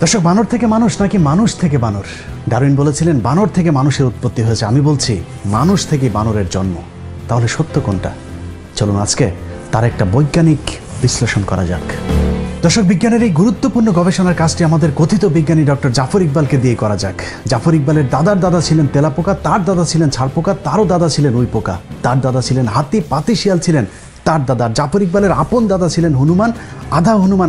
দর্শক, বানর থেকে মানুষ নাকি মানুষ থেকে বানর? ডারউইন বলেছিলেন বানর থেকে মানুষের উৎপত্তি হয়েছে। আমি বলছি মানুষ থেকে বানরের জন্ম। তাহলে সত্য কোনটা? চলুন আজকে তার একটা বৈজ্ঞানিক বিশ্লেষণ করা যাক। দর্শক, বিজ্ঞানের এই গুরুত্বপূর্ণ গবেষণার কাজটি আমাদের কথিত বিজ্ঞানী ডক্টর জাফর ইকবালকে দিয়ে করা যাক। জাফর ইকবালের দাদার দাদা ছিলেন তেলাপোকা, তার দাদা ছিলেন ছাড়পোকা, তারও দাদা ছিলেন উই পোকা, তার দাদা ছিলেন হাতি, পাতি শিয়াল ছিলেন তার দাদা। জাফর ইকবালের আপন দাদা ছিলেন হনুমান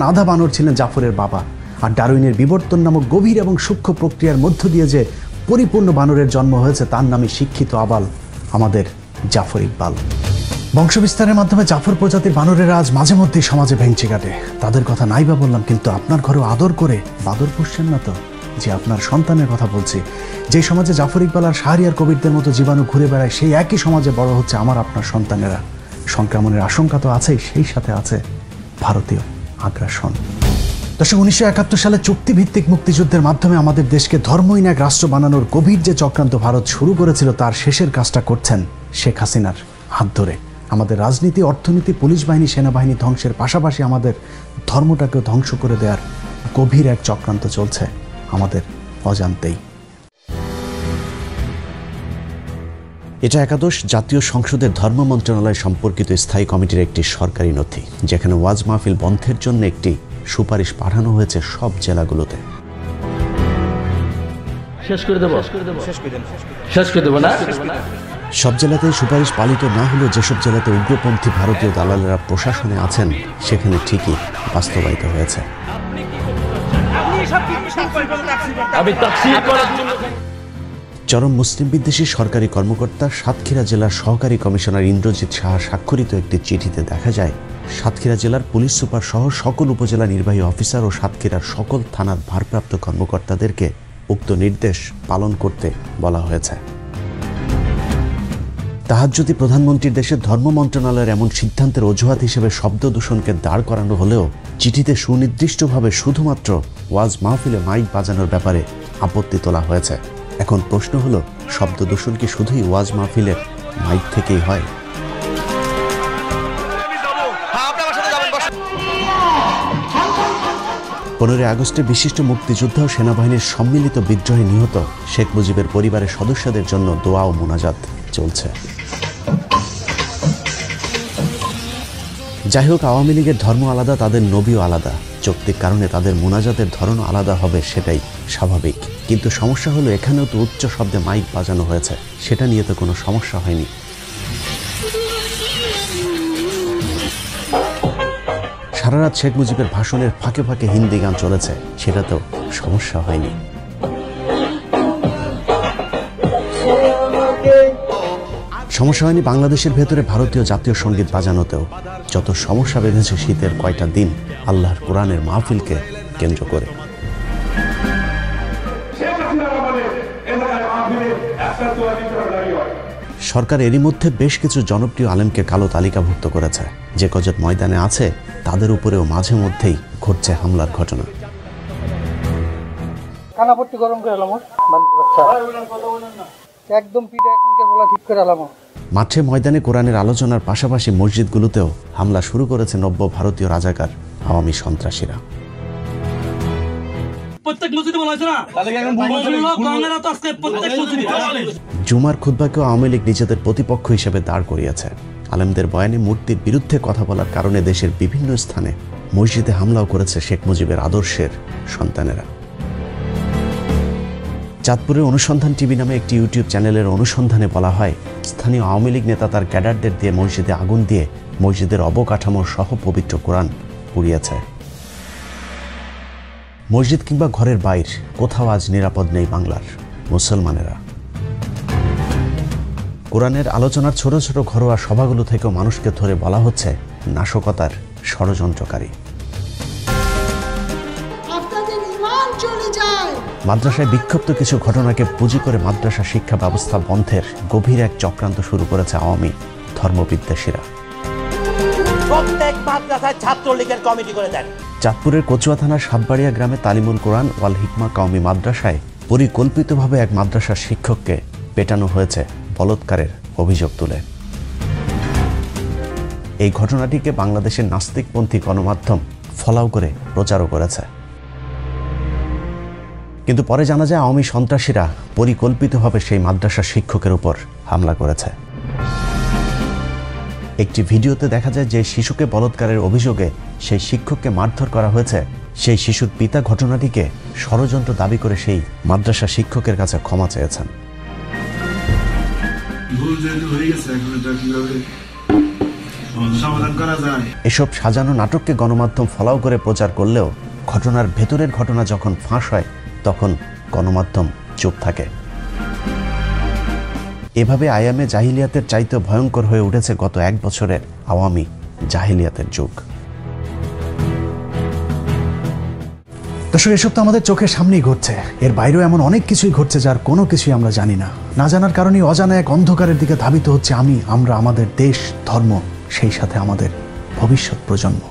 আধা বানর ছিলেন জাফরের বাবা। আর ডারউইনের বিবর্তন নামক গভীর এবং সূক্ষ্ম প্রক্রিয়ার মধ্য দিয়ে যে পরিপূর্ণ বানরের জন্ম হয়েছে তার নামে শিক্ষিত আবাল আমাদের জাফর ইকবাল। বংশবিস্তারের মাধ্যমে জাফর প্রজাতির বানরেরা আজ মাঝে মধ্যেই সমাজে ভেঙচি কাটে। তাদের কথা নাই বা বললাম, কিন্তু আপনার ঘরেও আদর করে বাদর পুষছেন না তো? যে আপনার সন্তানের কথা বলছি। যে সমাজে জাফর ইকবাল আর শাহরিয়ার কবিরদের মতো জীবাণু ঘুরে বেড়ায়, সেই একই সমাজে বড় হচ্ছে আমার আপনার সন্তানেরা। সংক্রমণের আশঙ্কা তো আছেই, সেই সাথে আছে ভারতীয় আগ্রাসন। দর্শক, 1971 সালে চুক্তিভিত্তিক মুক্তিযুদ্ধের মাধ্যমে আমাদের দেশকে ধর্মহীন এক রাষ্ট্র বানানোর গভীর যে চক্রান্ত ভারত শুরু করেছিল, তার শেষের কাজটা করছেন শেখ হাসিনার হাত ধরে। আমাদের রাজনীতি, অর্থনীতি, পুলিশ বাহিনী, সেনাবাহিনী ধ্বংসের পাশাপাশি আমাদের ধর্মটাকেও ধ্বংস করে দেওয়ার গভীর এক চক্রান্ত চলছে আমাদের অজান্তেই। এটা একাদশ জাতীয় সংসদের ধর্ম মন্ত্রণালয় সম্পর্কিত স্থায়ী কমিটির একটি সরকারি নথি, যেখানে ওয়াজ মাহফিল বন্ধের জন্য একটি সুপারিশ পাঠানো হয়েছে সব জেলাগুলোতে। সব জেলাতে সুপারিশ পালিত না হলেও যেসব জেলাতে উগ্রপন্থী ভারতীয় দালালেরা প্রশাসনে আছেন, সেখানে ঠিকই বাস্তবায়িত হয়েছে। চরম মুসলিম বিদ্বেষী সরকারি কর্মকর্তা সাতক্ষীরা জেলার সহকারী কমিশনার ইন্দ্রজিৎ সাহা স্বাক্ষরিত একটি চিঠিতে দেখা যায়, সাতক্ষীরা জেলার পুলিশ সুপার সহ সকল উপজেলা নির্বাহী অফিসার ও সাতক্ষীরার সকল থানার ভারপ্রাপ্ত কর্মকর্তাদেরকে উক্ত নির্দেশ পালন করতে বলা হয়েছে। তাহাজ্জুদি প্রধানমন্ত্রীর দেশে ধর্ম মন্ত্রণালয়ের এমন সিদ্ধান্তের অজুহাত হিসেবে শব্দ দূষণকে দাঁড় করানো হলেও চিঠিতে সুনির্দিষ্টভাবে শুধুমাত্র ওয়াজ মাহফিলে মাইক বাজানোর ব্যাপারে আপত্তি তোলা হয়েছে। এখন প্রশ্ন হলো, শব্দ দূষণ কি শুধুই ওয়াজ মাহফিলের মাইক থেকেই হয়? 15 আগস্টে বিশিষ্ট মুক্তিযোদ্ধা ও সেনাবাহিনীর সম্মিলিত বিদ্রোহে নিহত শেখ মুজিবের পরিবারের সদস্যদের জন্য দোয়া ও মোনাজাত চলছে। যাই হোক, আওয়ামী লীগের ধর্ম আলাদা, তাদের নবীও আলাদা। যৌক্তিক কারণে তাদের মোনাজাতের ধরনও আলাদা হবে, সেটাই স্বাভাবিক। কিন্তু সমস্যা হলো, এখানেও তো উচ্চ শব্দে মাইক বাজানো হয়েছে, সেটা নিয়ে তো কোনো সমস্যা হয়নি। সারা রাত শেখ মুজিবের ভাষণের ফাঁকে ফাঁকে হিন্দি গান চলেছে, সেটা তো সমস্যা হয়নি। সমস্যা হয়নি বাংলাদেশের ভেতরে ভারতীয় জাতীয় সঙ্গীত বাজানোতেও। যত সমস্যা বেঁধেছে শীতের কয়টা দিন আল্লাহর কোরআনের মাহফিলকে কেন্দ্র করে। সরকার এরই মধ্যে বেশ কিছু জনপ্রিয় আলেমকে কালো তালিকাভুক্ত করেছে। যে কজন ময়দানে আছে তাদের উপরেও মাঝে মধ্যেই ঘটছে হামলার ঘটনা। মাঠে ময়দানে কোরআনের আলোচনার পাশাপাশি মসজিদগুলোতেও হামলা শুরু করেছে নব্য ভারতীয় রাজাকার আওয়ামী সন্ত্রাসীরা। জুমার খুতবাকেও আওয়ামী লীগ নিজেদের প্রতিপক্ষ হিসেবে দাঁড় করিয়েছে। আলেমদের বয়ানে মূর্তির বিরুদ্ধে কথা বলার কারণে দেশের বিভিন্ন স্থানে মসজিদে হামলাও করেছে শেখ মুজিবের আদর্শের সন্তানেরা। চাঁদপুরের অনুসন্ধান টিভি নামে একটি ইউটিউব চ্যানেলের অনুসন্ধানে বলা হয়, স্থানীয় আওয়ামী লীগ নেতা তার ক্যাডারদের দিয়ে মসজিদে আগুন দিয়ে মসজিদের অবকাঠামো সহ পবিত্র কোরআন পুড়িয়েছে। মসজিদ কিংবা ঘরের বাইর কোথাও আজ নিরাপদ নেই বাংলার মুসলমানেরা। কোরআনের আলোচনার ছোট ছোট ঘরোয়া সভাগুলো থেকেও মানুষকে ধরে বলা হচ্ছে নাশকতার ষড়যন্ত্রকারী। মাদ্রাসায় বিক্ষিপ্ত কিছু ঘটনাকে পুঁজি করে মাদ্রাসা শিক্ষা ব্যবস্থা বন্ধের গভীর এক চক্রান্ত শুরু করেছে আওয়ামী ধর্মবিদ্বেষীরা। চাঁদপুরের কচুয়া থানার সাতবাড়িয়া গ্রামে তালিমুল কোরআন ওয়াল হিকমা কওমি মাদ্রাসায় পরিকল্পিতভাবে এক মাদ্রাসার শিক্ষককে পেটানো হয়েছে বলৎকারের অভিযোগ তুলে। এই ঘটনাটিকে বাংলাদেশের নাস্তিকপন্থী গণমাধ্যম ফলাও করে প্রচারও করেছে। কিন্তু পরে জানা যায় আওয়ামী সন্ত্রাসীরা পরিকল্পিতভাবে সেই মাদ্রাসা শিক্ষকের উপর হামলা করেছে। একটি ভিডিওতে দেখা যায় যে শিশুকে বলাৎকারের অভিযোগে সেই শিক্ষককে মারধর করা হয়েছে। সেই শিশুর পিতা ঘটনাটিকে ষড়যন্ত্র দাবি করে সেই মাদ্রাসা শিক্ষকের কাছে ক্ষমা চেয়েছেন। এসব সাজানো নাটককে গণমাধ্যম ফলাও করে প্রচার করলেও ঘটনার ভেতরের ঘটনা যখন ফাঁস হয় তখন গণমাধ্যম চুপ থাকে। এভাবে আয়ামে জাহিলিয়াতের চাইতে ভয়ঙ্কর হয়ে উঠেছে গত 1 বছরের আওয়ামী জাহিলিয়াতের যুগ। দর্শক, এসব তো আমাদের চোখের সামনেই ঘটছে, এর বাইরেও এমন অনেক কিছুই ঘটছে যার কোনো কিছুই আমরা জানি না। না জানার কারণে অজানা এক অন্ধকারের দিকে ধাবিত হচ্ছে আমরা, আমাদের দেশ, ধর্ম, সেই সাথে আমাদের ভবিষ্যৎ প্রজন্ম।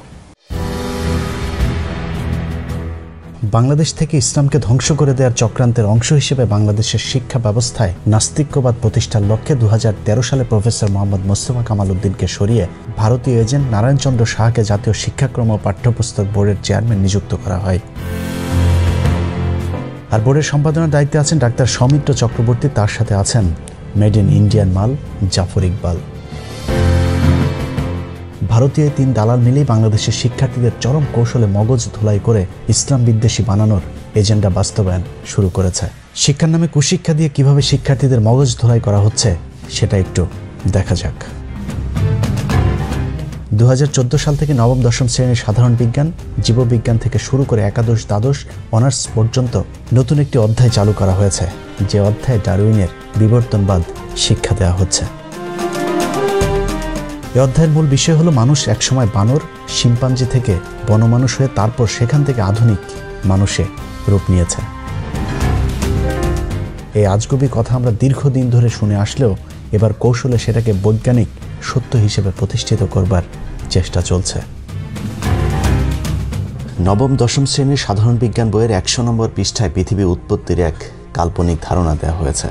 বাংলাদেশ থেকে ইসলামকে ধ্বংস করে দেওয়ার চক্রান্তের অংশ হিসেবে বাংলাদেশের শিক্ষা ব্যবস্থায় নাস্তিক্যবাদ প্রতিষ্ঠার লক্ষ্যে 2013 সালে প্রফেসর মোহাম্মদ মোস্তফা কামাল উদ্দিনকে সরিয়ে ভারতীয় এজেন্ট নারায়ণচন্দ্র সাহাকে জাতীয় শিক্ষাক্রম ও পাঠ্যপুস্তক বোর্ডের চেয়ারম্যান নিযুক্ত করা হয়। আর বোর্ডের সম্পাদনার দায়িত্বে আছেন ডাক্তার সৌমিত্র চক্রবর্তী, তার সাথে আছেন মেড ইন ইন্ডিয়ান মাল জাফর ইকবাল। ভারতীয় 3 দালাল মিলেই বাংলাদেশের শিক্ষার্থীদের চরম কৌশলে মগজ ধোলাই করে ইসলাম বিদ্বেষী বানানোর এজেন্ডা বাস্তবায়ন শুরু করেছে। শিক্ষার নামে কুশিক্ষা দিয়ে কিভাবে শিক্ষার্থীদের মগজ ধোলাই করা হচ্ছে সেটা একটু দেখা যাক। 2014 সাল থেকে নবম দশম শ্রেণীর সাধারণ বিজ্ঞান, জীববিজ্ঞান থেকে শুরু করে একাদশ, দ্বাদশ, অনার্স পর্যন্ত নতুন একটি অধ্যায় চালু করা হয়েছে, যে অধ্যায়ে ডারউইনের বিবর্তনবাদ শিক্ষা দেওয়া হচ্ছে। এই অধ্যায়ের মূল বিষয় হলো মানুষ একসময় বানর, শিম্পাঞ্জি থেকে বনমানুষ হয়ে তারপর সেখান থেকে আধুনিক মানুষে রূপ নিয়েছে। এই আজগুবি কথা আমরা দীর্ঘদিন ধরে শুনে আসলেও এবার কৌশলে সেটাকে বৈজ্ঞানিক সত্য হিসেবে প্রতিষ্ঠিত করবার চেষ্টা চলছে। নবম দশম শ্রেণীর সাধারণ বিজ্ঞান বইয়ের 100 নম্বর পৃষ্ঠায় পৃথিবী উৎপত্তির এক কাল্পনিক ধারণা দেওয়া হয়েছে।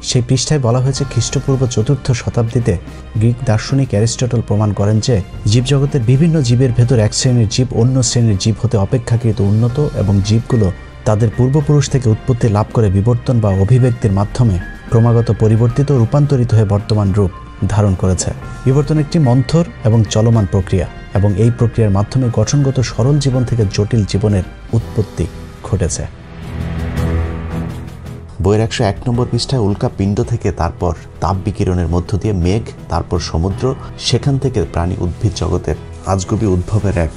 সেই পৃষ্ঠায় বলা হয়েছে খ্রিস্টপূর্ব 4র্থ শতাব্দীতে গ্রিক দার্শনিক অ্যারিস্টটল প্রমাণ করেন যে জীবজগতের বিভিন্ন জীবের ভেতর এক শ্রেণীর জীব অন্য শ্রেণীর জীব হতে অপেক্ষাকৃত উন্নত, এবং জীবগুলো তাদের পূর্বপুরুষ থেকে উৎপত্তি লাভ করে বিবর্তন বা অভিব্যক্তির মাধ্যমে ক্রমাগত পরিবর্তিত ও রূপান্তরিত হয়ে বর্তমান রূপ ধারণ করেছে। বিবর্তন একটি মন্থর এবং চলমান প্রক্রিয়া, এবং এই প্রক্রিয়ার মাধ্যমে গঠনগত সরল জীবন থেকে জটিল জীবনের উৎপত্তি ঘটেছে। বইয়ের 101 নম্বর পৃষ্ঠায় উল্কা পিণ্ড থেকে তারপর তাপ বিকিরণের মধ্য দিয়ে মেঘ, তারপর সমুদ্র, সেখান থেকে প্রাণী উদ্ভিদ জগতের আজগুবি উদ্ভবের এক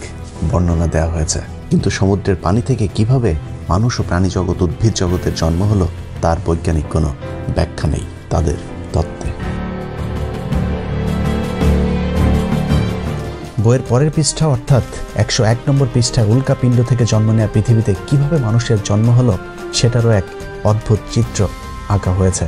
বর্ণনা দেওয়া হয়েছে। কিন্তু সমুদ্রের পানি থেকে কিভাবে মানুষ ও প্রাণী জগৎ, উদ্ভিদ জগতের জন্ম হলো তার বৈজ্ঞানিক কোনো ব্যাখ্যা নেই তাদের তত্ত্বে। বইয়ের পরের পৃষ্ঠা অর্থাৎ 101 নম্বর পৃষ্ঠায় উল্কা পিণ্ড থেকে জন্ম নেওয়া পৃথিবীতে কিভাবে মানুষের জন্ম হলো সেটারও এক অদ্ভুত চিত্র আঁকা হয়েছে।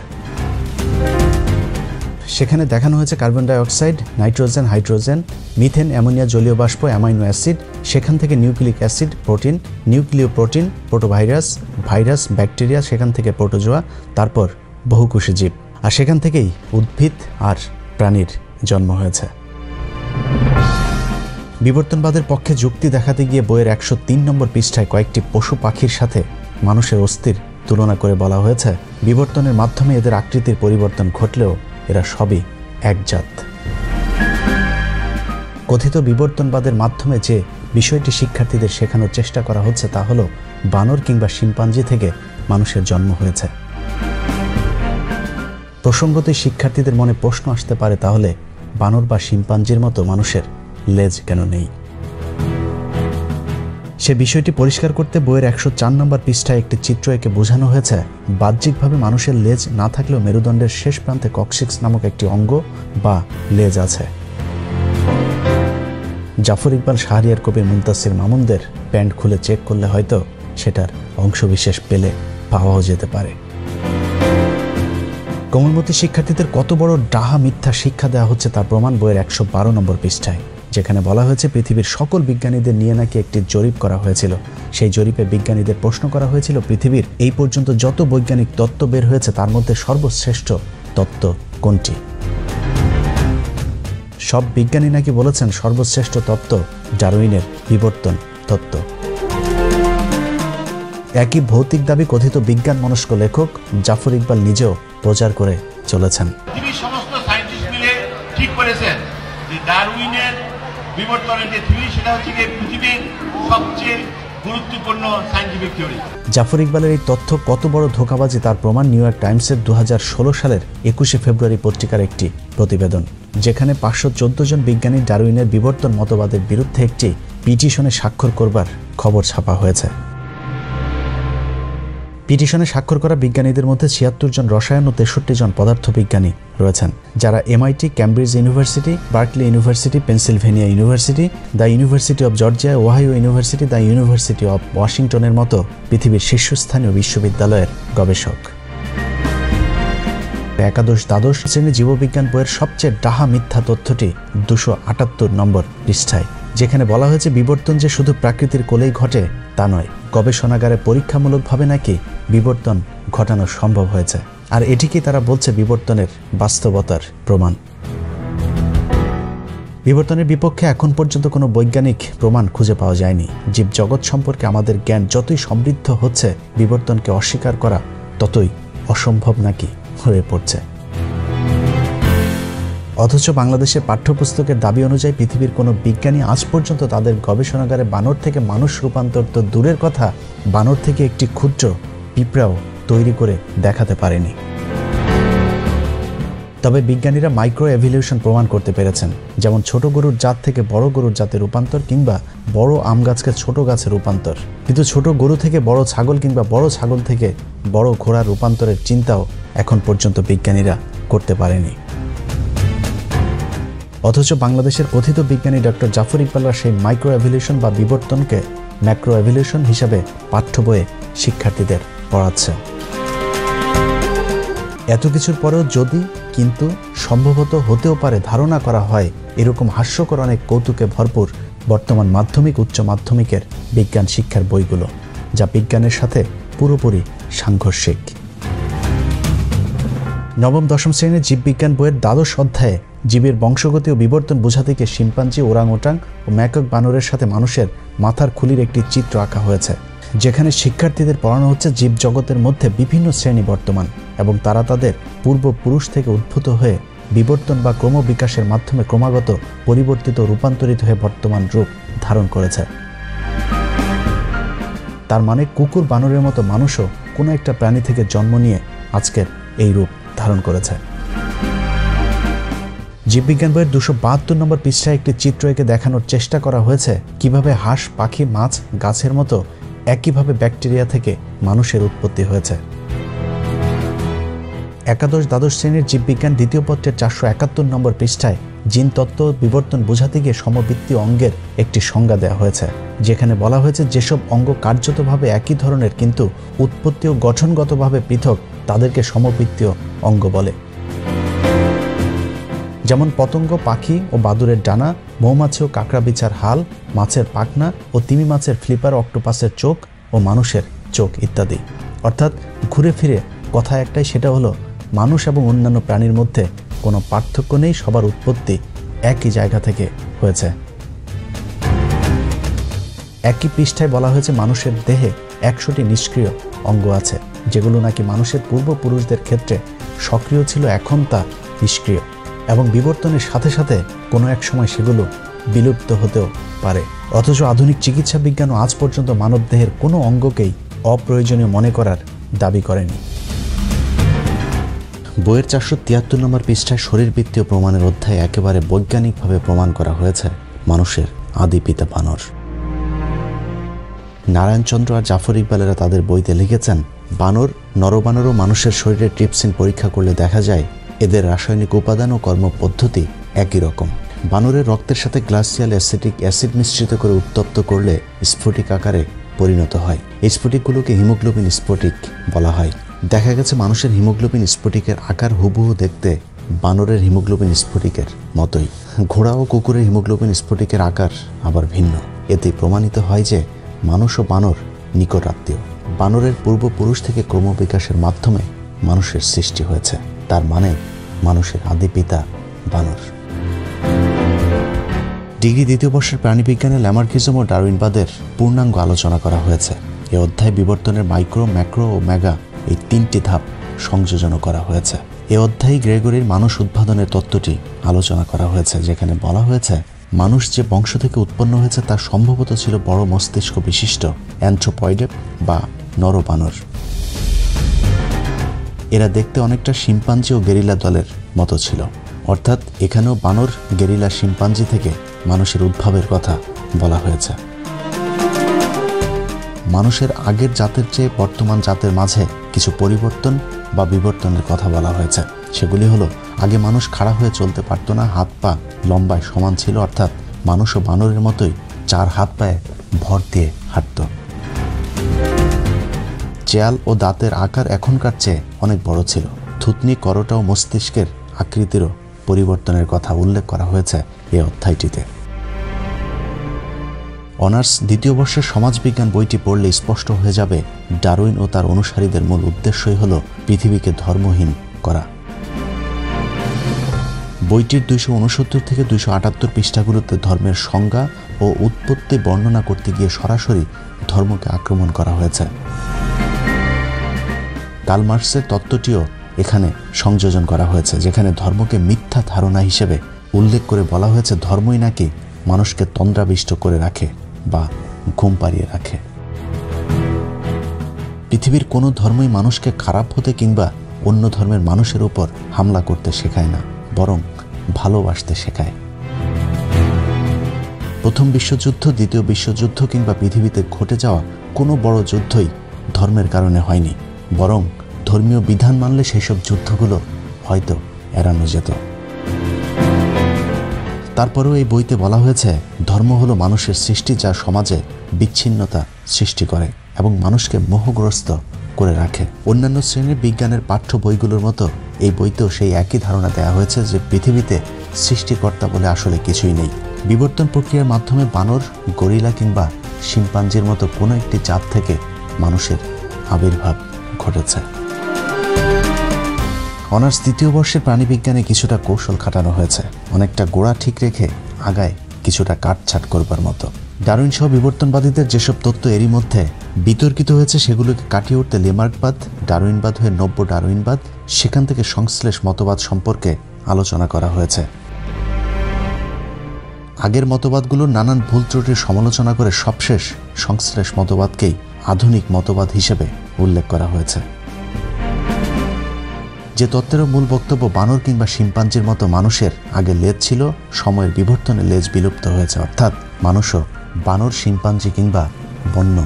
সেখানে দেখানো হয়েছে carbon dioxide, nitrogen, hydrogen, methane, ammonia, জলীয় বাষ্প, অ্যামাইনো অ্যাসিড, সেখান থেকে nucleic acid, protein, nucleoprotein, protovirus, virus, bacteria, সেখান থেকে প্রোটোজোয়া, তারপর বহুকোষী জীব, আর সেখান থেকেই উদ্ভিদ আর প্রাণীর জন্ম হয়েছে। বিবর্তনবাদের পক্ষে যুক্তি দেখাতে গিয়ে বইয়ের 103 নম্বর পৃষ্ঠায় কয়েকটি পশু পাখির সাথে মানুষের অস্থির তুলনা করে বলা হয়েছে বিবর্তনের মাধ্যমে এদের আকৃতির পরিবর্তন ঘটলেও এরা সবই এক জাত। কথিত বিবর্তনবাদের মাধ্যমে যে বিষয়টি শিক্ষার্থীদের শেখানোর চেষ্টা করা হচ্ছে তা হলো বানর কিংবা শিম্পাঞ্জি থেকে মানুষের জন্ম হয়েছে। প্রসঙ্গতই শিক্ষার্থীদের মনে প্রশ্ন আসতে পারে, তাহলে বানর বা শিম্পাঞ্জির মতো মানুষের লেজ কেন নেই? সে বিষয়টি পরিষ্কার করতে বইয়ের 104 নম্বর পৃষ্ঠায় একটি চিত্র এঁকে বোঝানো হয়েছে বাহ্যিকভাবে মানুষের লেজ না থাকলেও মেরুদণ্ডের শেষ প্রান্তে কক্সিক্স নামক একটি অঙ্গ বা লেজ আছে। জাফর ইকবাল, শাহরিয়ার কবির, মুনতাসির মামুনদের প্যান্ট খুলে চেক করলে হয়তো সেটার অংশবিশেষ পেলে পাওয়াও যেতে পারে। কোমলমতি শিক্ষার্থীদের কত বড় ডাহা মিথ্যা শিক্ষা দেওয়া হচ্ছে তার প্রমাণ বইয়ের 112 নম্বর পৃষ্ঠায়, যেখানে বলা হয়েছে পৃথিবীর সকল বিজ্ঞানীদের নিয়ে নাকি একটি জরিপ করা হয়েছিল। সেই জরিপে বিজ্ঞানীদের প্রশ্ন করা হয়েছিল পৃথিবীর এই পর্যন্ত যত বৈজ্ঞানিক তত্ত্ব বের হয়েছে তার মধ্যে সর্বশ্রেষ্ঠ তত্ত্ব কোনটি। সব বিজ্ঞানী নাকি বলেছেন সর্বশ্রেষ্ঠ তত্ত্ব ডারউইনের বিবর্তন তত্ত্ব। একই ভৌতিক দাবি কথিত বিজ্ঞান মনস্ক লেখক জাফর ইকবাল নিজেও প্রচার করে চলেছেন। পৃথিবীর সমস্ত সায়েন্টিস্ট মিলে ঠিক করেছেন যে ডারউইনের বিবর্তনের যে থিওরি সেটা হচ্ছে যে পৃথিবীর সবচেয়ে গুরুত্বপূর্ণ সায়েন্টিফিক থিওরি। জাফর ইকবালের এই তথ্য কত বড় ধোঁকাবাজি তার প্রমাণ নিউ ইয়র্ক টাইমসের 2016 সালের 21শে ফেব্রুয়ারি পত্রিকার একটি প্রতিবেদন, যেখানে 514 জন বিজ্ঞানী ডারউইনের বিবর্তন মতবাদের বিরুদ্ধে একটি পিটিশনে স্বাক্ষর করবার খবর ছাপা হয়েছে। পিটিশনে স্বাক্ষর করা বিজ্ঞানীদের মধ্যে 76 জন রসায়ন ও 63 জন পদার্থবিজ্ঞানী রয়েছেন, যারা MIT, Cambridge university, Berkeley university, Pennsylvania university, the university of Georgia, Ohio university, the university of ওয়াশিংটনের মতো পৃথিবীর শীর্ষস্থানীয় বিশ্ববিদ্যালয়ের গবেষক। একাদশ দ্বাদশ শ্রেণীর জীববিজ্ঞান বইয়ের সবচেয়ে ডাহা মিথ্যা তথ্যটি 278 নম্বর পৃষ্ঠায়, যেখানে বলা হয়েছে বিবর্তন যে শুধু প্রাকৃতির কোলেই ঘটে তা নয়, গবেষণাগারে পরীক্ষামূলকভাবে নাকি বিবর্তন ঘটানো সম্ভব হয়েছে, আর এটিকেই তারা বলছে বিবর্তনের বাস্তবতার প্রমাণ। বিবর্তনের বিপক্ষে এখন পর্যন্ত কোনো বৈজ্ঞানিক প্রমাণ খুঁজে পাওয়া যায়নি। জীবজগৎ সম্পর্কে আমাদের জ্ঞান যতই সমৃদ্ধ হচ্ছে, বিবর্তনকে অস্বীকার করা ততই অসম্ভব নাকি হয়ে পড়ছে। অথচ বাংলাদেশের পাঠ্যপুস্তকের দাবি অনুযায়ী পৃথিবীর কোনো বিজ্ঞানী আজ পর্যন্ত তাদের গবেষণাগারে বানর থেকে মানুষ রূপান্তর তো দূরের কথা, বানর থেকে একটি ক্ষুদ্র পিঁপড়াও তৈরি করে দেখাতে পারেনি। তবে বিজ্ঞানীরা মাইক্রো এভলিউশন প্রমাণ করতে পেরেছেন, যেমন ছোট গরুর জাত থেকে বড় গরুর জাতে রূপান্তর কিংবা বড় আম গাছকে ছোট গাছে রূপান্তর। কিন্তু ছোট গরু থেকে বড় ছাগল কিংবা বড় ছাগল থেকে বড় ঘোড়ার রূপান্তরের চিন্তাও এখন পর্যন্ত বিজ্ঞানীরা করতে পারেনি। অথচ বাংলাদেশের কথিত বিজ্ঞানী ডক্টর জাফর ইকবালরা সেই মাইক্রো এভলিউশন বা বিবর্তনকে ম্যাক্রো এভলিউশন হিসাবে পাঠ্য বইয়ে শিক্ষার্থীদের পড়াচ্ছে। এত কিছুর পরেও যদি কিন্তু সম্ভবত হতেও পারে ধারণা করা হয়, এরকম হাস্যকর অনেক কৌতুকে ভরপুর বর্তমান মাধ্যমিক, উচ্চ মাধ্যমিকের বিজ্ঞান শিক্ষার বইগুলো, যা বিজ্ঞানের সাথে পুরোপুরি সাংঘর্ষিক। নবম দশম শ্রেণীর জীববিজ্ঞান বইয়ের দ্বাদশ অধ্যায়ে জীবের বংশগতি ও বিবর্তন বোঝাতে গিয়ে শিম্পাঞ্জি, ওরাংওটাং ও ম্যাকক বানরের সাথে মানুষের মাথার খুলির একটি চিত্র আঁকা হয়েছে, যেখানে শিক্ষার্থীদের পড়ানো হচ্ছে জীবজগতের মধ্যে বিভিন্ন শ্রেণী বর্তমান এবং তারা তাদের পূর্বপুরুষ থেকে উদ্ভূত হয়ে বিবর্তন বা ক্রমবিকাশের মাধ্যমে ক্রমাগত পরিবর্তিত রূপান্তরিত হয়ে বর্তমান রূপ ধারণ করেছে। তার মানে কুকুর বানরের মতো মানুষও কোনো একটা প্রাণী থেকে জন্ম নিয়ে আজকের এই রূপ ধারণ করেছে। জীববিজ্ঞান বইয়ের 272 নম্বর পৃষ্ঠায় একটি চিত্র এঁকে দেখানোর চেষ্টা করা হয়েছে কিভাবে হাঁস, পাখি, মাছ, গাছের মতো একইভাবে ব্যাকটেরিয়া থেকে মানুষের উৎপত্তি হয়েছে। একাদশ দ্বাদশ শ্রেণীর জীববিজ্ঞান দ্বিতীয় পত্রের 471 নম্বর পৃষ্ঠায় জিন তত্ত্ব বিবর্তন বোঝাতে গিয়ে সমবৃত্তীয় অঙ্গের একটি সংজ্ঞা দেওয়া হয়েছে, যেখানে বলা হয়েছে যেসব অঙ্গ কার্যতভাবে একই ধরনের কিন্তু উৎপত্তি ও গঠনগতভাবে পৃথক তাদেরকে সমবৃত্তীয় অঙ্গ বলে। যেমন পতঙ্গ, পাখি ও বাদুড়ের ডানা, মৌমাছি ও কাঁকড়াবিছার হাল, মাছের পাখনা ও তিমি মাছের ফ্লিপার, অক্টোপাসের চোখ ও মানুষের চোখ ইত্যাদি। অর্থাৎ ঘুরে ফিরে কথা একটাই, সেটা হলো মানুষ এবং অন্যান্য প্রাণীর মধ্যে কোনো পার্থক্য নেই, সবার উৎপত্তি একই জায়গা থেকে হয়েছে। একই পৃষ্ঠায় বলা হয়েছে মানুষের দেহে 100টি নিষ্ক্রিয় অঙ্গ আছে, যেগুলো নাকি মানুষের পূর্বপুরুষদের ক্ষেত্রে সক্রিয় ছিল, এখন তা নিষ্ক্রিয় এবং বিবর্তনের সাথে সাথে কোনো এক সময় সেগুলো বিলুপ্ত হতেও পারে। অথচ আধুনিক চিকিৎসা বিজ্ঞানও আজ পর্যন্ত মানবদেহের কোনো অঙ্গকেই অপ্রয়োজনীয় মনে করার দাবি করেনি। বইয়ের 473 নম্বর পৃষ্ঠায় শরীরবৃত্তীয় প্রমাণের অধ্যায়ে একেবারে বৈজ্ঞানিকভাবে প্রমাণ করা হয়েছে মানুষের আদি পিতা বানর। নারায়ণচন্দ্র আর জাফর ইকবালেরা তাদের বইতে লিখেছেন, বানর, নরবানর ও মানুষের শরীরে ট্রিপসিন পরীক্ষা করলে দেখা যায় এদের রাসায়নিক উপাদান ও কর্মপদ্ধতি একই রকম। বানরের রক্তের সাথে গ্লাসিয়াল অ্যাসিটিক অ্যাসিড মিশ্রিত করে উত্তপ্ত করলে স্ফটিক আকারে পরিণত হয়। এই স্ফটিকগুলোকে হিমোগ্লোবিন স্ফটিক বলা হয়। দেখা গেছে মানুষের হিমোগ্লোবিন স্ফটিকের আকার হুবহু দেখতে বানরের হিমোগ্লোবিন স্ফটিকের মতোই। ঘোড়া ও কুকুরের হিমোগ্লোবিন স্ফটিকের আকার আবার ভিন্ন। এতে প্রমাণিত হয় যে মানুষ ও বানর নিকট আত্মীয়। বানরের পূর্বপুরুষ থেকে ক্রমবিকাশের মাধ্যমে মানুষের সৃষ্টি হয়েছে, তার মানে মানুষের আদি পিতা বানর। ডিগ্রি দ্বিতীয় বর্ষের প্রাণীবিজ্ঞানে ল্যামার্কিজম ও ডারউইনবাদের পূর্ণাঙ্গ আলোচনা করা হয়েছে। এই অধ্যায় বিবর্তনের মাইক্রো, ম্যাক্রো ও মেগা এই 3টি ধাপ সংযোজন করা হয়েছে। এই অধ্যায়ে গ্রেগরির মানুষ উদ্ভাবনের তত্ত্বটি আলোচনা করা হয়েছে, যেখানে বলা হয়েছে মানুষ যে বংশ থেকে উৎপন্ন হয়েছে তা সম্ভবত ছিল বড় মস্তিষ্ক বিশিষ্ট অ্যানথ্রোপয়েড বা নরবানর। এরা দেখতে অনেকটা শিম্পাঞ্জি ও গেরিলা দলের মতো ছিল, অর্থাৎ এখানেও বানর, গেরিলা, শিম্পাঞ্জি থেকে মানুষের উদ্ভবের কথা বলা হয়েছে। মানুষের আগের জাতের চেয়ে বর্তমান জাতের মাঝে কিছু পরিবর্তন বা বিবর্তনের কথা বলা হয়েছে। সেগুলি হলো, আগে মানুষ খাড়া হয়ে চলতে পারত না, হাত পা লম্বায় সমান ছিল, অর্থাৎ মানুষও বানরের মতোই 4 হাত পায়ে ভর দিয়ে হাঁটত। চেয়াল ও দাঁতের আকার এখনকার চেয়ে অনেক বড় ছিল। থুতনি, করোটা ও মস্তিষ্কের আকৃতিরও পরিবর্তনের কথা উল্লেখ করা হয়েছে এই অধ্যায়টিতে। অনার্স 2য় বর্ষের সমাজবিজ্ঞান বইটি পড়লে স্পষ্ট হয়ে যাবে ডারউইন ও তার অনুসারীদের মূল উদ্দেশ্যই হল পৃথিবীকে ধর্মহীন করা। বইটির 269 থেকে 278 পৃষ্ঠাগুলোতে ধর্মের সংজ্ঞা ও উৎপত্তি বর্ণনা করতে গিয়ে সরাসরি ধর্মকে আক্রমণ করা হয়েছে। কার্ল মার্কসের তত্ত্বটিও এখানে সংযোজন করা হয়েছে, যেখানে ধর্মকে মিথ্যা ধারণা হিসেবে উল্লেখ করে বলা হয়েছে ধর্মই নাকি মানুষকে তন্দ্রাবিষ্ট করে রাখে বা ঘুম পাড়িয়ে রাখে। পৃথিবীর কোনো ধর্মই মানুষকে খারাপ হতে কিংবা অন্য ধর্মের মানুষের উপর হামলা করতে শেখায় না, বরং ভালোবাসতে শেখায়। প্রথম বিশ্বযুদ্ধ, দ্বিতীয় বিশ্বযুদ্ধ কিংবা পৃথিবীতে ঘটে যাওয়া কোনো বড় যুদ্ধই ধর্মের কারণে হয়নি, বরং ধর্মীয় বিধান মানলে সেসব যুদ্ধগুলো হয়তো এড়ানো যেত। তারপরেও এই বইতে বলা হয়েছে ধর্ম হলো মানুষের সৃষ্টি, যা সমাজে বিচ্ছিন্নতা সৃষ্টি করে এবং মানুষকে মোহগ্রস্ত করে রাখে। অন্যান্য শ্রেণীর বিজ্ঞানের পাঠ্য বইগুলোর মতো এই বইতেও সেই একই ধারণা দেওয়া হয়েছে যে পৃথিবীতে সৃষ্টিকর্তা বলে আসলে কিছুই নেই। বিবর্তন প্রক্রিয়ার মাধ্যমে বানর, গরিলা কিংবা শিম্পাঞ্জির মতো কোনো একটি জাত থেকে মানুষের আবির্ভাব ঘটেছে। অনার্স 2য় বর্ষের প্রাণীবিজ্ঞানে কিছুটা কৌশল খাটানো হয়েছে, অনেকটা গোড়া ঠিক রেখে আগায় কিছুটা কাটছাট করবার মতো। ডারউইন সহ বিবর্তনবাদীদের যেসব তত্ত্ব এরই মধ্যে বিতর্কিত হয়েছে সেগুলোকে কাটিয়ে উঠতে লেমার্কবাদ, ডারউইনবাদ হয়ে নব্য ডারউইনবাদ, সেখান থেকে সংশ্লেষ মতবাদ সম্পর্কে আলোচনা করা হয়েছে। আগের মতবাদগুলোর নানান ভুল ত্রুটির সমালোচনা করে সবশেষ সংশ্লেষ মতবাদকেই আধুনিক মতবাদ হিসেবে উল্লেখ করা হয়েছে। যে তত্ত্বেরও মূল বক্তব্য বানর কিংবা শিম্পাঞ্জির মতো মানুষের আগে লেজ ছিল, সময়ের বিবর্তনে লেজ বিলুপ্ত হয়েছে, অর্থাৎ মানুষও বানর, শিম্পাঞ্জি কিংবা বন্য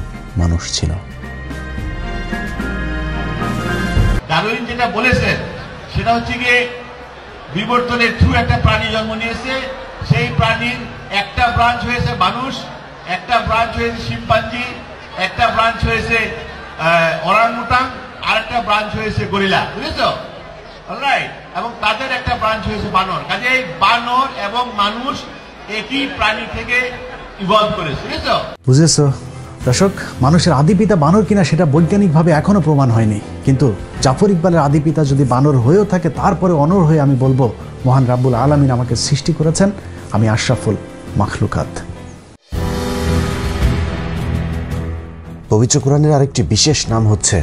মানুষ ছিল। ডারউইন যেটা বলেছেন সেটা হচ্ছে গিয়ে বিবর্তনের থ্রু একটা প্রাণী জন্ম নিয়েছে, সেই প্রাণীর একটা ব্রাঞ্চ হয়েছে মানুষ, একটা ব্রাঞ্চ হয়েছে শিম্পাঞ্জি, একটা ব্রাঞ্চ হয়েছে ওরাংউটাং, আর একটা ব্রাঞ্চ হয়েছে গরিলা, বুঝেছ? অলরাইট, এবং তাদের একটা ব্রাঞ্চ হয়েছে বানর। কাজেই বানর এবং মানুষ একই প্রাণী থেকে ইভলভ করেছে, বুঝেছো? দর্শক, মানুষের আদিপিতা বানর কিনা সেটা বৈজ্ঞানিকভাবে এখনো প্রমাণ হয়নি, কিন্তু জাফর ইকবালের আদিপিতা যদি বানর হয়েও থাকে, তারপরে অনর হয়ে আমি বলবো মহান রাব্বুল আলামিন আমাকে সৃষ্টি করেছেন, আমি আশরাফুল মাখলুকাত। পবিত্র কোরআনের আরেকটি বিশেষ নাম হচ্ছে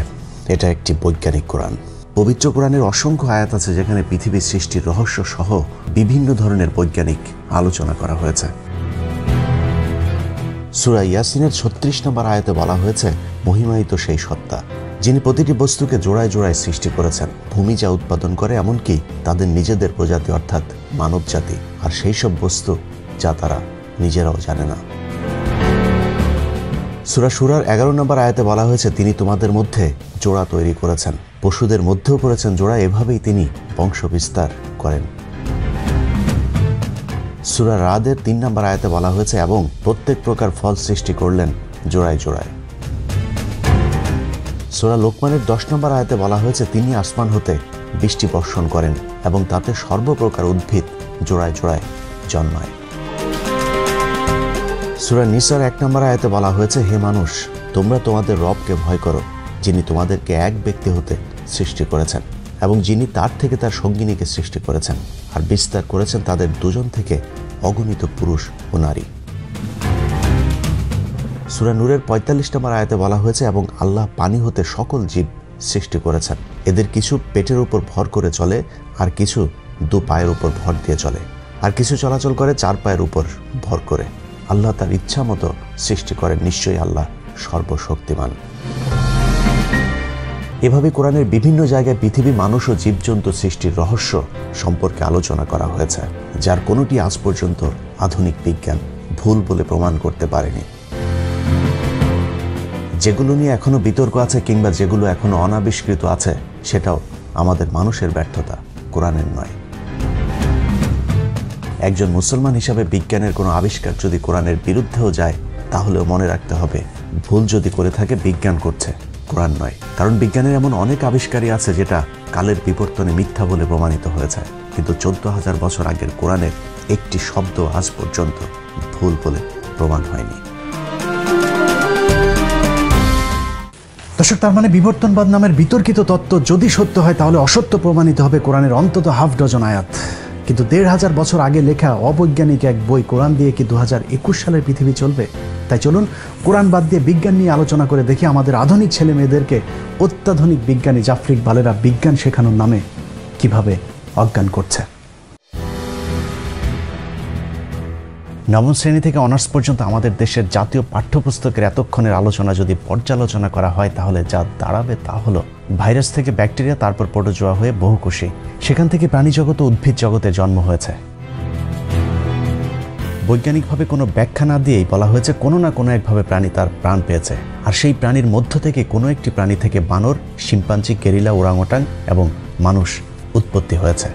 এটা একটি বৈজ্ঞানিক কোরআন। পবিত্র কোরআনের অসংখ্য আয়াত আছে যেখানে পৃথিবীর সৃষ্টির রহস্য সহ বিভিন্ন ধরনের বৈজ্ঞানিক আলোচনা করা হয়েছে। সূরা ইয়াসিনের 36 নম্বর আয়াতে বলা হয়েছে, মহিমায়িত সেই সত্তা যিনি প্রতিটি বস্তুকে জোড়ায় জোড়ায় সৃষ্টি করেছেন, ভূমি যা উৎপাদন করে এমনকি তাদের নিজেদের প্রজাতি অর্থাৎ মানব জাতি, আর সেই সব বস্তু যা তারা নিজেরাও জানে না। সূরা শুরার 11 নম্বর আয়াতে বলা হয়েছে, তিনি তোমাদের মধ্যে জোড়া তৈরি করেছেন, পশুদের মধ্যেও করেছেন জোড়া, এভাবেই তিনি বংশ বিস্তার করেন। সূরা রাদের 3 নম্বর আয়াতে বলা হয়েছে, এবং প্রত্যেক প্রকার ফল সৃষ্টি করলেন জোড়ায় জোড়ায়। সূরা লোকমানের 10 নম্বর আয়াতে বলা হয়েছে, তিনি আসমান হতে বৃষ্টি বর্ষণ করেন এবং তাতে সর্বপ্রকার উদ্ভিদ জোড়ায় জোড়ায় জন্মায়। সূরা নিসার 1 নম্বর আয়াতে বলা হয়েছে, হে মানুষ, তোমরা তোমাদের রবকে ভয় করো, যিনি তোমাদেরকে এক ব্যক্তি হতে সৃষ্টি করেছেন এবং যিনি তার থেকে তার সঙ্গিনীকে সৃষ্টি করেছেন আর বিস্তার করেছেন তাদের দুজন থেকে অগণিত পুরুষ ও নারী। সূরা নূরের ৪৫ নম্বর আয়াতে বলা হয়েছে, এবং আল্লাহ পানি হতে সকল জীব সৃষ্টি করেছেন, এদের কিছু পেটের উপর ভর করে চলে, আর কিছু দু পায়ের উপর ভর দিয়ে চলে, আর কিছু চলাচল করে চার পায়ের উপর ভর করে। আল্লাহ তার ইচ্ছা মতো সৃষ্টি করেন, নিশ্চয়ই আল্লাহ সর্বশক্তিমান। এভাবে কোরআনের বিভিন্ন জায়গায় পৃথিবী, মানুষ ও জীবজন্তু সৃষ্টির রহস্য সম্পর্কে আলোচনা করা হয়েছে, যার কোনোটি আজ পর্যন্ত আধুনিক বিজ্ঞান ভুল বলে প্রমাণ করতে পারেনি। যেগুলো নিয়ে এখনো বিতর্ক আছে কিংবা যেগুলো এখনো অনাবিষ্কৃত আছে, সেটাও আমাদের মানুষের ব্যর্থতা, কোরআনের নয়। একজন মুসলমান হিসাবে বিজ্ঞানের কোনো আবিষ্কার যদি কোরআনের বিরুদ্ধেও যায়, তাহলেও মনে রাখতে হবে, ভুল যদি করে থাকে বিজ্ঞান করছে, কোরআন নয়। কারণ বিজ্ঞানের এমন অনেক আবিষ্কারই আছে যেটা কালের বিবর্তনে মিথ্যা বলে প্রমাণিত হয়েছে, কিন্তু 14,000 বছর আগের কোরআনের একটি শব্দ আজ পর্যন্ত ভুল বলে প্রমাণ হয়নি। দর্শক, তার মানে বিবর্তনবাদ নামের বিতর্কিত তত্ত্ব যদি সত্য হয়, তাহলে অসত্য প্রমাণিত হবে কোরআনের অন্তত হাফ ডজন আয়াত। কিন্তু 1,500 বছর আগে লেখা অবৈজ্ঞানিক এক বই কোরআন দিয়ে কি 2021 সালের পৃথিবী চলবে? তাই চলুন কোরআন বাদ দিয়ে বিজ্ঞান নিয়ে আলোচনা করে দেখি আমাদের আধুনিক ছেলে মেয়েদেরকে অত্যাধুনিক বিজ্ঞানী জাফর ইকবালেরা বিজ্ঞান শেখানোর নামে কিভাবে অজ্ঞান করছে। নবম শ্রেণী থেকে অনার্স পর্যন্ত আমাদের দেশের জাতীয় পাঠ্যপুস্তকের এতক্ষণের আলোচনা যদি পর্যালোচনা করা হয়, তাহলে যা দাঁড়াবে তা হলো ভাইরাস থেকে ব্যাকটেরিয়া, তারপর প্রোটোজোয়া হয়ে বহুকোষী, সেখান থেকে প্রাণীজগৎ ও উদ্ভিদ জগতের জন্ম হয়েছে। বৈজ্ঞানিকভাবে কোনো ব্যাখ্যা না দিয়েই বলা হয়েছে কোনো না কোনো একভাবে প্রাণী তার প্রাণ পেয়েছে, আর সেই প্রাণীর মধ্য থেকে কোনো একটি প্রাণী থেকে বানর, শিম্পাঞ্জি, গেরিলা, ওরাংওটাং এবং মানুষ উৎপত্তি হয়েছে।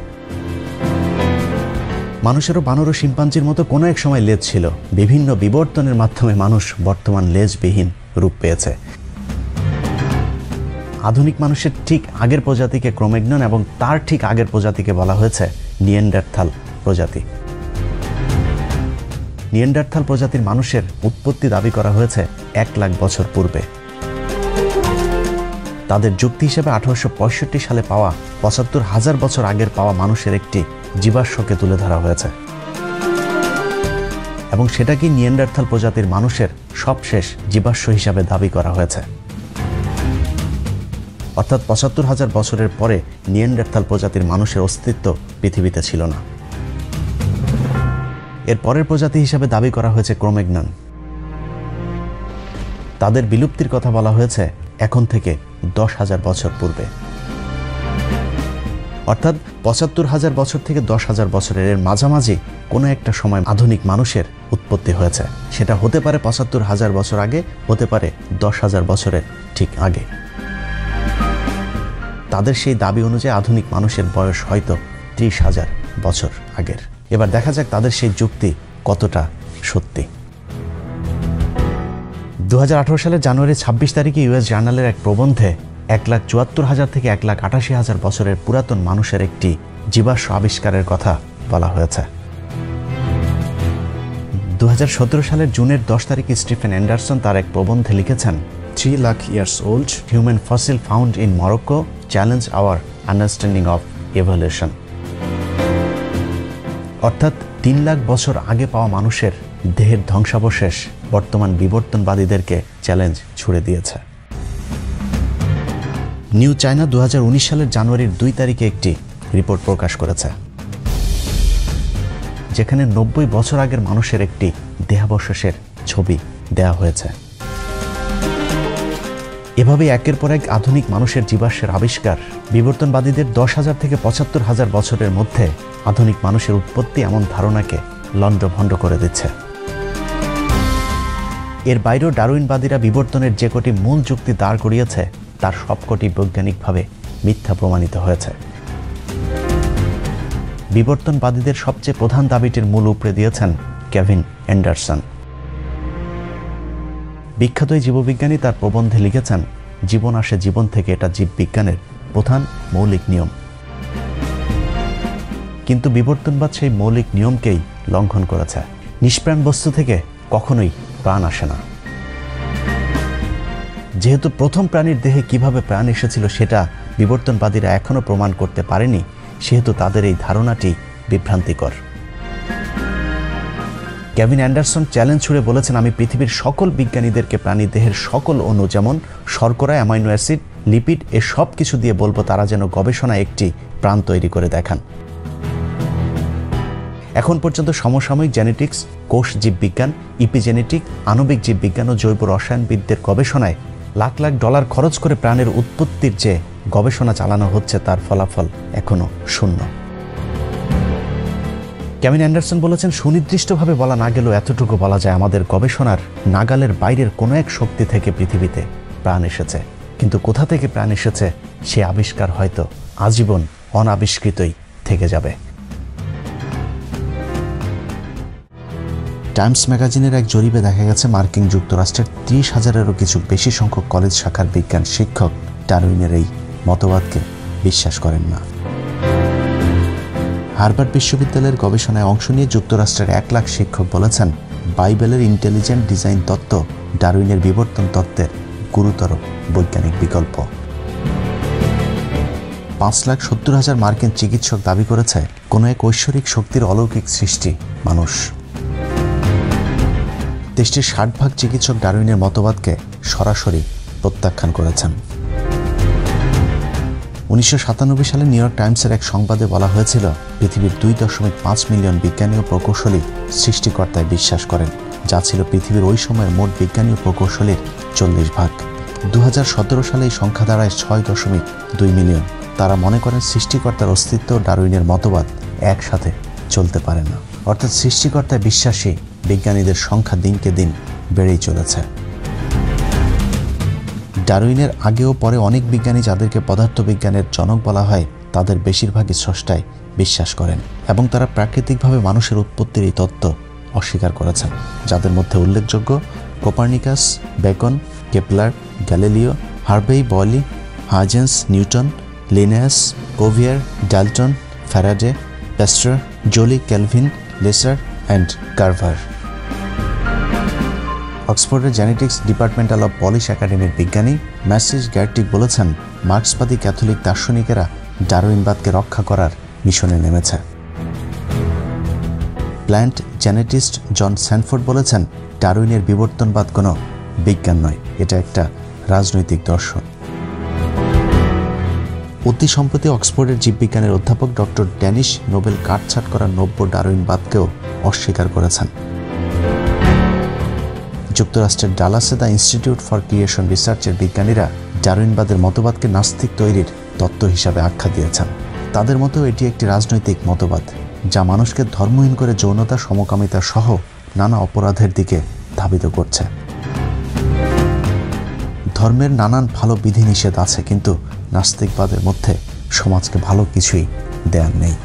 মানুষেরও বানর ও শিম্পাঞ্জির মতো কোনো এক সময় লেজ ছিল। বিভিন্ন বিবর্তনের মাধ্যমে মানুষ বর্তমান লেজবিহীন রূপ পেয়েছে। আধুনিক মানুষের ঠিক আগের প্রজাতিকে ক্রোম্যাগনন এবং তার ঠিক আগের প্রজাতিকে বলা হয়েছে নিয়েন্ডারথাল প্রজাতি। নিয়েন্ডারথাল প্রজাতির মানুষের উৎপত্তি দাবি করা হয়েছে 1 লাখ বছর পূর্বে। তাদের যুক্তি হিসেবে 1865 সালে পাওয়া 75,000 বছর আগের পাওয়া মানুষের একটি জীবাশ্মকে তুলে ধরা হয়েছে, এবং সেটাকে নিয়েন্ডারথাল প্রজাতির মানুষের সবশেষ জীবাশ্ম হিসাবে দাবি করা হয়েছে। অর্থাৎ 75,000 বছরের পরে নিয়েন্ডারথাল প্রজাতির মানুষের অস্তিত্ব পৃথিবীতে ছিল না। এর পরের প্রজাতি হিসাবে দাবি করা হয়েছে ক্রোম্যাগনন। তাদের বিলুপ্তির কথা বলা হয়েছে এখন থেকে 10,000 বছর পূর্বে। অর্থাৎ 75,000 বছর থেকে 10,000 বছরের এর মাঝামাঝি কোনো একটা সময় আধুনিক মানুষের উৎপত্তি হয়েছে। সেটা হতে পারে 75,000 বছর আগে, হতে পারে 10,000 বছরের ঠিক আগে। তাদের সেই দাবি অনুযায়ী আধুনিক মানুষের বয়স হয়তো 30,000 বছর আগের। এবার দেখা যাক তাদের সেই যুক্তি কতটা সত্যি। 2018 সালের জানুয়ারি 26 তারিখে ইউএস জার্নালের এক প্রবন্ধে 1,74,000 থেকে 1,88,000 বছরের পুরাতন মানুষের একটি জীবাশ্ম আবিষ্কারের কথা বলা হয়েছে। 2017 সালের জুনের 10 তারিখে স্টিফেন অ্যান্ডারসন তার এক প্রবন্ধে লিখেছেন, 3 lakh years old human fossil found in Morocco challenge our understanding of evolution. অর্থাৎ 3 লাখ বছর আগে পাওয়া মানুষের দেহের ধ্বংসাবশেষ বর্তমান বিবর্তনবাদীদেরকে চ্যালেঞ্জ ছুড়ে দিয়েছে। নিউ চায়না 2019 সালের জানুয়ারির 2 তারিখে একটি রিপোর্ট প্রকাশ করেছে, যেখানে 90 বছর আগের মানুষের একটি দেহাবশেষের ছবি দেয়া হয়েছে। এভাবে একের পর এক আধুনিক মানুষের জীবাশ্মের আবিষ্কার বিবর্তনবাদীদের 10,000 থেকে 75,000 বছরের মধ্যে আধুনিক মানুষের উৎপত্তি এমন ধারণাকে লণ্ডভণ্ড করে দিচ্ছে। এর বাইরেও ডারউইনবাদীরা বিবর্তনের যে কটি মূল যুক্তি দাঁড় করিয়েছে, তার সবকটি বৈজ্ঞানিকভাবে মিথ্যা প্রমাণিত হয়েছে। বিবর্তনবাদীদের সবচেয়ে প্রধান দাবিটির মূল উপড়ে দিয়েছেন কেভিন অ্যান্ডারসন। বিখ্যাত এই জীববিজ্ঞানী তার প্রবন্ধে লিখেছেন, জীবন আসে জীবন থেকে, এটা জীববিজ্ঞানের প্রধান মৌলিক নিয়ম। কিন্তু বিবর্তনবাদ সেই মৌলিক নিয়মকেই লঙ্ঘন করেছে। নিষ্প্রাণ বস্তু থেকে কখনোই প্রাণ আসে না। যেহেতু প্রথম প্রাণীর দেহে কিভাবে প্রাণ এসেছিল সেটা বিবর্তনবাদীরা এখনো প্রমাণ করতে পারেনি, সেহেতু তাদের এই ধারণাটি বিভ্রান্তিকর। কেভিন অ্যান্ডারসন চ্যালেঞ্জ ছুড়ে বলেছেন, আমি পৃথিবীর সকল বিজ্ঞানীদেরকে প্রাণীদেহের সকল অণু যেমন শর্করা, অ্যামাইনো অ্যাসিড, লিপিড এ সব কিছু দিয়ে বলবো তারা যেন গবেষণায় একটি প্রাণ তৈরি করে দেখান। এখন পর্যন্ত সমসাময়িক জেনেটিক্স, কোষ জীববিজ্ঞান, ইপিজেনেটিক, আণবিক জীববিজ্ঞান ও জৈব রসায়নবিদদের গবেষণায় লাখ লাখ ডলার খরচ করে প্রাণের উৎপত্তির যে গবেষণা চালানো হচ্ছে তার ফলাফল এখনো শূন্য। কেভিন অ্যান্ডারসন বলেছেন, সুনির্দিষ্টভাবে বলা না গেলেও এতটুকু বলা যায় আমাদের গবেষণার নাগালের বাইরের কোনো এক শক্তি থেকে পৃথিবীতে প্রাণ এসেছে, কিন্তু কোথা থেকে প্রাণ এসেছে সে আবিষ্কার হয়তো আজীবন অনাবিষ্কৃতই থেকে যাবে। টাইমস ম্যাগাজিনের এক জরিপে দেখা গেছে মার্কিন যুক্তরাষ্ট্রের 30,000-এরও কিছু বেশি সংখ্যক কলেজ শাখার বিজ্ঞান শিক্ষক ডারউইনের এই মতবাদকে বিশ্বাস করেন না। হার্ভার্ড বিশ্ববিদ্যালয়ের গবেষণায় অংশ নিয়ে যুক্তরাষ্ট্রের 1 লাখ শিক্ষক বলেছেন, বাইবেলের ইন্টেলিজেন্ট ডিজাইন তত্ত্ব ডারউইনের বিবর্তন তত্ত্বের গুরুতর বৈজ্ঞানিক বিকল্প। 5,70,000 মার্কিন চিকিৎসক দাবি করেছে কোনো এক ঐশ্বরিক শক্তির অলৌকিক সৃষ্টি মানুষ। দেশটির 60% চিকিৎসক ডারউইনের মতবাদকে সরাসরি প্রত্যাখ্যান করেছেন। 1997 সালে নিউ ইয়র্ক টাইমসের এক সংবাদে বলা হয়েছিল, পৃথিবীর 2.5 মিলিয়ন বিজ্ঞানী ও প্রকৌশলী সৃষ্টিকর্তায় বিশ্বাস করেন, যা ছিল পৃথিবীর ওই সময়ের মোট বিজ্ঞানী ও প্রকৌশলীর 40%। 2017 সালে এই সংখ্যা দাঁড়ায় 6.2 মিলিয়ন। তারা মনে করেন সৃষ্টিকর্তার অস্তিত্ব ও ডারউইনের মতবাদ একসাথে চলতে পারে না, অর্থাৎ সৃষ্টিকর্তায় বিশ্বাসী বিজ্ঞানীদের সংখ্যা দিনকে দিন বেড়েই চলেছে। ডারউইনের আগেও পরে অনেক বিজ্ঞানী যাদেরকে পদার্থবিজ্ঞানের জনক বলা হয় তাদের বেশিরভাগই স্রষ্টায় বিশ্বাস করেন এবং তারা প্রাকৃতিকভাবে মানুষের উৎপত্তির এই তত্ত্ব অস্বীকার করেছেন, যাদের মধ্যে উল্লেখযোগ্য Copernicus, Bacon, Kepler, Galileo, Harvey, Boyle, Huygens, Newton, Linnaeus, Cuvier, Dalton, Faraday, Pasteur, Joule, Kelvin, Lister and Carver. অক্সফোর্ডের জেনেটিক্স ডিপার্টমেন্টাল অব পলিশ একাডেমির বিজ্ঞানী ম্যাসিজ গ্যারটিক বলেছেন, মার্ক্সবাদী ক্যাথলিক দার্শনিকেরা ডারউইনবাদকে রক্ষা করার মিশনে নেমেছে। প্ল্যান্ট জেনেটিস্ট জন স্যানফোর্ড বলেছেন, ডারউইনের বিবর্তনবাদ কোনো বিজ্ঞান নয়, এটা একটা রাজনৈতিক দর্শন। অতি সম্প্রতি অক্সফোর্ডের জীববিজ্ঞানের অধ্যাপক ডক্টর ড্যানিশ নোবেল কাটছাঁট করা নব্য ডারউইনবাদকেও অস্বীকার করেছেন। যুক্তরাষ্ট্রের ডালাসে দ্য ইনস্টিটিউট ফর ক্রিয়েশন রিসার্চের বিজ্ঞানীরা ডারউইনবাদের মতবাদকে নাস্তিক তৈরির তত্ত্ব হিসাবে আখ্যা দিয়েছেন। তাদের মতো এটি একটি রাজনৈতিক মতবাদ যা মানুষকে ধর্মহীন করে যৌনতা, সমকামিতা সহ নানা অপরাধের দিকে ধাবিত করছে। ধর্মের নানান ভালো বিধিনিষেধ আছে, কিন্তু নাস্তিকবাদের মধ্যে সমাজকে ভালো কিছুই দেয়ার নেই।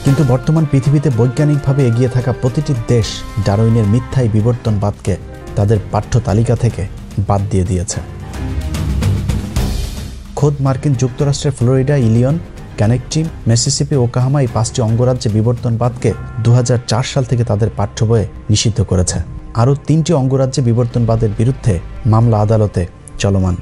কিন্তু বর্তমান পৃথিবীতে বৈজ্ঞানিকভাবে এগিয়ে থাকা প্রতিটি দেশ ডারউইনের মিথ্যাই বিবর্তনবাদকে তাদের পাঠ্য তালিকা থেকে বাদ দিয়ে দিয়েছে। খোদ মার্কিন যুক্তরাষ্ট্রের ফ্লোরিডা, ইলিয়ন, কানেকটি, মিসিসিপি, ওকাহামা এই 5টি অঙ্গরাজ্যে বিবর্তনবাদকে 2004 সাল থেকে তাদের পাঠ্য বইয়ে নিষিদ্ধ করেছে। আরও 3টি অঙ্গরাজ্যে বিবর্তনবাদের বিরুদ্ধে মামলা আদালতে চলমান।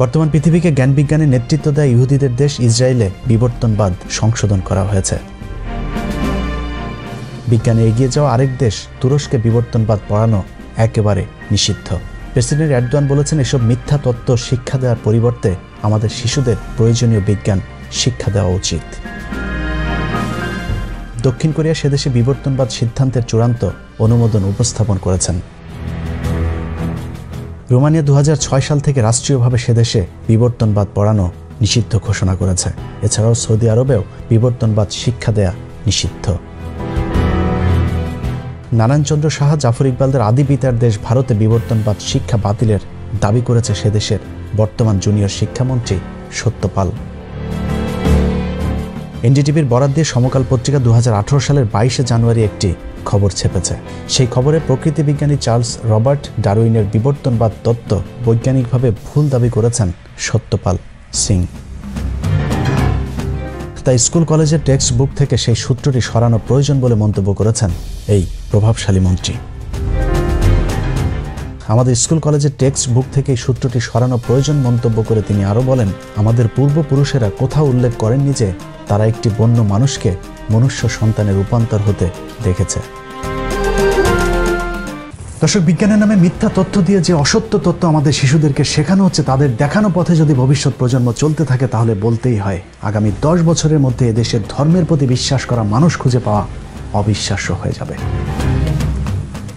বর্তমান পৃথিবীকে জ্ঞান বিজ্ঞানের নেতৃত্ব দেয় ইহুদিদের দেশ ইসরায়েলে বিবর্তনবাদ সংশোধন করা হয়েছে। বিজ্ঞানে এগিয়ে যাওয়া আরেক দেশ তুরস্কে বিবর্তনবাদ পড়ানো একেবারে নিষিদ্ধ। প্রেসিডেন্ট এরদোয়ান বলেছেন, এসব মিথ্যা তত্ত্ব শিক্ষা দেওয়ার পরিবর্তে আমাদের শিশুদের প্রয়োজনীয় বিজ্ঞান শিক্ষা দেওয়া উচিত। দক্ষিণ কোরিয়া সেদেশে বিবর্তনবাদ সিদ্ধান্তের চূড়ান্ত অনুমোদন উপস্থাপন করেছেন। রোমানিয়া 2006 সাল থেকে রাষ্ট্রীয়ভাবে সেদেশে বিবর্তনবাদ পড়ানো নিষিদ্ধ ঘোষণা করেছে। এছাড়াও সৌদি আরবেও বিবর্তনবাদ শিক্ষা দেয়া নিষিদ্ধ। নারায়ণচন্দ্র সাহা, জাফর ইকবালদের আদি পিতার দেশ ভারতে বিবর্তনবাদ শিক্ষা বাতিলের দাবি করেছে সেদেশের বর্তমান জুনিয়র শিক্ষামন্ত্রী সত্যপাল। এনডিটিভির বরাত দিয়ে সমকাল পত্রিকা 2018 সালের 22 জানুয়ারি একটি খবর ছেপেছে। সেই খবরে প্রকৃতি বিজ্ঞানী চার্লস রবার্ট ডারউইনের বিবর্তনবাদ তত্ত্ব বৈজ্ঞানিকভাবে ভুল দাবি করেছেন সত্যপাল সিং। তাই স্কুল কলেজের টেক্সট বুক থেকে সেই সূত্রটি সরানো প্রয়োজন বলে মন্তব্য করেছেন এই প্রভাবশালী মন্ত্রী। আমাদের স্কুল কলেজের টেক্সট বুক থেকে এই সূত্রটি সরানো প্রয়োজন মন্তব্য করে তিনি আরও বলেন, আমাদের পূর্বপুরুষেরা কোথাও উল্লেখ করেননি যে তারা একটি বন্য মানুষকে মনুষ্য সন্তানে রূপান্তর হতে দেখেছে। দর্শক, বিজ্ঞানের নামে মিথ্যা তথ্য দিয়ে যে অসত্য তথ্য আমাদের শিশুদেরকে শেখানো হচ্ছে, তাদের দেখানো পথে যদি ভবিষ্যৎ প্রজন্ম চলতে থাকে তাহলে বলতেই হয় আগামী 10 বছরের মধ্যে এদেশের ধর্মের প্রতি বিশ্বাস করা মানুষ খুঁজে পাওয়া অবিশ্বাস্য হয়ে যাবে।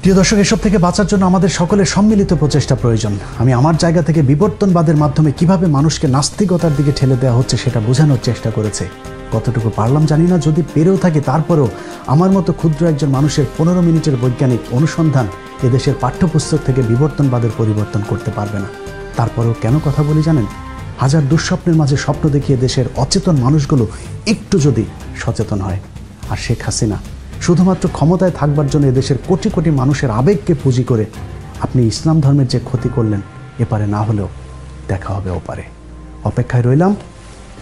প্রিয় দর্শক, এসব থেকে বাঁচার জন্য আমাদের সকলের সম্মিলিত প্রচেষ্টা প্রয়োজন। আমি আমার জায়গা থেকে বিবর্তনবাদের মাধ্যমে কিভাবে মানুষকে নাস্তিকতার দিকে ঠেলে দেওয়া হচ্ছে সেটা বোঝানোর চেষ্টা করেছে। কতটুকু পারলাম জানি না, যদি পেরেও থাকি তারপরেও আমার মতো ক্ষুদ্র একজন মানুষের 15 মিনিটের বৈজ্ঞানিক অনুসন্ধান এদেশের পাঠ্যপুস্তক থেকে বিবর্তনবাদের পরিবর্তন করতে পারবে না। তারপরেও কেন কথা বলি জানেন? হাজার দুঃস্বপ্নের মাঝে স্বপ্ন দেখিয়ে দেশের অচেতন মানুষগুলো একটু যদি সচেতন হয়। আর শেখ হাসিনা শুধুমাত্র ক্ষমতায় থাকবার জন্য এদেশের কোটি কোটি মানুষের আবেগকে পুঁজি করে আপনি ইসলাম ধর্মের যে ক্ষতি করলেন, এপারে না হলেও দেখা হবে ওপারে। অপেক্ষায় রইলাম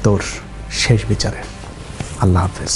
তোর শেষ বিচারে। আল্লাহ হাফেজ।